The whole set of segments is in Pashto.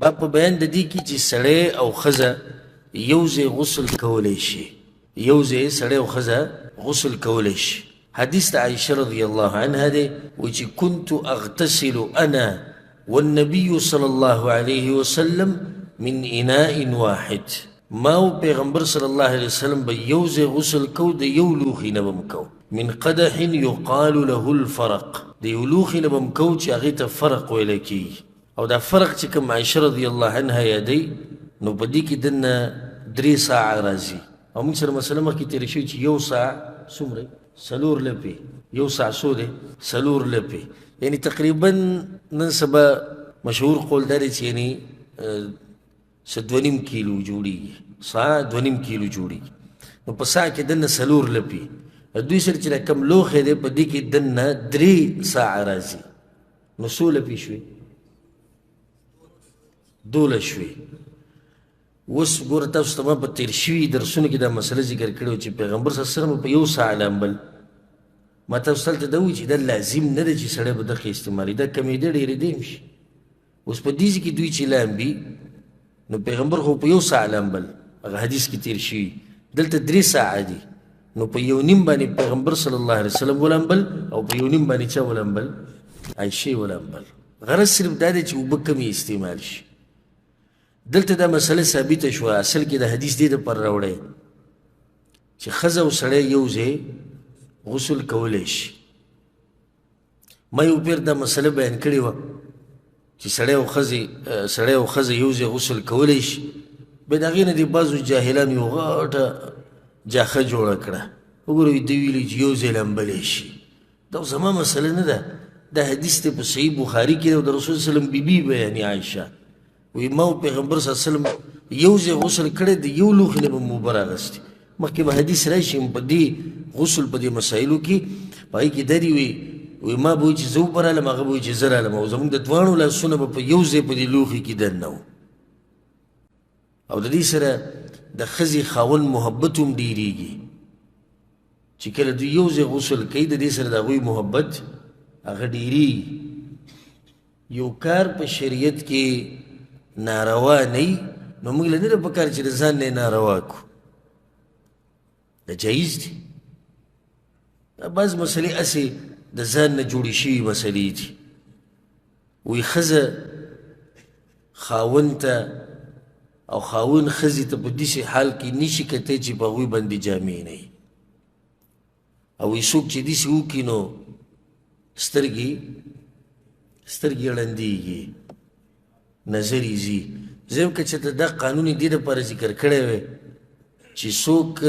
باب په بیان د دې کې چې سړی او ښځه یو ځای غسل کولی شي، یو ځای سړی او ښځه غسل کولی شي. حدیث د عائشه رضی الله عنها دی، وایي چې كنت اغتسل انا والنبي صلی الله علیه وسلم من اناء واحد. ما او پیغمبر صلی الله علیه وسلم به یو ځای غسل کو، د یو لوښي نه به م کو، من قدح یقال له الفرق، د یو لوښي نه به م کو چې هغې ته فرق ویلی کېږي. او دا فرق چې کوم عائشه رضی الله عنها یادی، نو په دې کې دنه 3 ساعه راځي. او موږ سره مسله مخکې تېره شوي چې یو ساعه څومره؟ 4 لپې. یو ساعه څو دی؟ 4 لپې. یعنی تقریبا نن سبا مشهور قول دا دی چې یعنی 2.5 کیلو جوړېږي، ساعه 2.5 کیلو جوړېږي. نو په ساعه کې دنه 4 لپې. دوی سره چې دا کوم لوښی دی په دې کې دنه 3 ساعه راځي، نو څو لپې شوې؟ 12 شوې. اوس ګوره تاسو ته ما په تېر شوي درسونو کې دا مسله ذکر کړې وه چې پیغمبر صلی الله علیه وسلم په یو ساعه لامبل. ما تاسو هلته دا وایي چې دا لازم نه ده چې سړی به دغه استعمالي، دا کمېده ډېرېدی هم شي. اوس په دې کې دوی چې لامبي، نو پیغمبر خو په یو ساعه لامبل، هغه حدیث کې تېر شوي. دلته 3 ساعه دي، نو په 1.5 باندې پیغمبر صلی الله علیه وسلم ولامبل، او په 1.5 باندې چا ولامبل؟ عایشې ولامبل. غرض صرف دا دی چې اوبه کمې استعمال شي. دلته دا مسله ثابته شوه، اصل کې د حدیث دې دپاره راوړی چې ښځه او سړی یو ځای غسل کولی شي. ما یو پیر دا مسله بیان کړې وه چې سړی او ښځه یو ځای غسل کولی شي. بیا د هغې نه دې بعضو جاهلانو یو غټه جاښه جوړه کړه، وګورئ دوی ویلي چې یو ځای لامبلی شي. دا زما مسله نه ده، دا حدیث دی په صحیح بخاري کې دی، او د رسول صلی الله علیه وسلم بیبي بیانې عایشه وی ما او پیغمبر صلی الله علیه وسلم یو ځای غسل کړی، د یو لوښي نه به مو اوبه راغستې. مخکې به حدیث راشي په دې غسل په دې مسایلو کې، په هغې کې درې وی ما به وایي چې زه اوبه رالم، هغه به وایي چې زه رالم، او زموږ د دواړو لاسونه به په یو ځای په دې لوښي کې دننه وو. او د دې سره د ښځې خاوند محبت هم ډېرېږي چې کله دوی یو ځای غسل کوي، د دې سره د هغوی محبت هغه ډېرېږي. یو کار په شریعت کې ناروا نه، نو موږ له نه ده پکار چې د ځان نه یې ناروا کړو، دا جایز دي. بعض مسلې هسې د ځان نه جوړې شوي مسلې دي. وی ښځه خاوند ته او خاوند ښځې ته په داسې حال کې نشي کتی چې په هغوی باندې جامې نه وي. او وی څوک چې داسې وکړي نو سترګې ړندېږي، نظر یې ځي. زه که چېرته دا قانون یې دې دپاره ذکر کړی وی چې څوک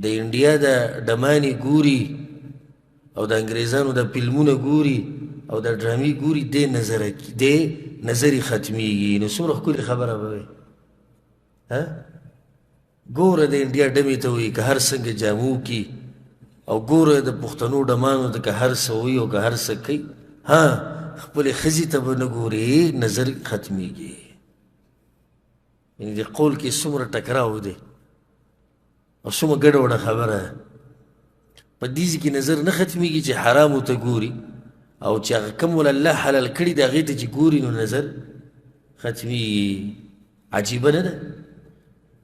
د انډیا د ډمانې ګوري او د انګریزانو د فلمونه ګوري او د ډرامې ګوري، دې نظر یې ختمیږي. نو څومره ښکلې خبره به وی. ګوره د انډیا ډمې ته وایي که هر څنګه جامو کي، او ګوره د پښتنو ډمانو ته که هر څه وایي او که هر څه کوي، خپلې ښځې ته به نه ګورې، نظر ختمیږي. یعنې د قول کې څومره ټکراو دی او څومره ګډوډه خبره ده. په دې ځای کې نظر نه ختمیږي چې حرامو ته ګوري، او چې هغه کوم ول الله حلال کړي د هغې ته چې ګوري، نو نظر ختمیږي. عجیبه نه ده؟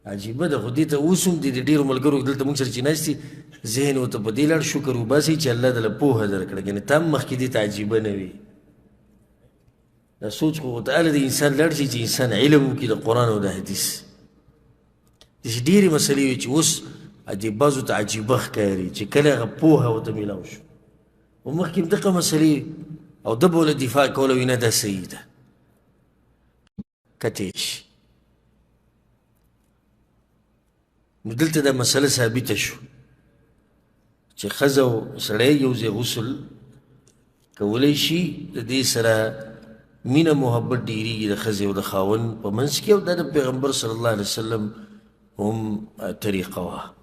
عجیبه ده. خو دې ته اوس هم د ډېرو ملګرو دلته موږ سره چې ناست دي، ذهن ورته په دې لړ شکر وباسئ چې الله دله پوهه درکړه، یعنې تا هم مخکې دې ته عجیبه نه وي. دا سوچ خو تعالی د انسان لړ شي چې انسان علم وکړي د قرآن او د حدیث. داسې ډېرې مسلې وي چې اوس دې بعضو ته عجیبه ښکاري چې کله هغه پوهه ورته میلاو شو. او مخکې هم دغه مسلې او ده به له دفاع کوله، وي نه دا صحیح ده، کتی شي. نو دلته دا مسله ثابته شو چې ښځه او سړی یو ځای غسل کولی شي. د دې سره مینه محبت ډېرېږي د ښځې او د خاوند په منځ کې، او دا د پیغمبر صلی الله علیه وسلم هم طریقه وه.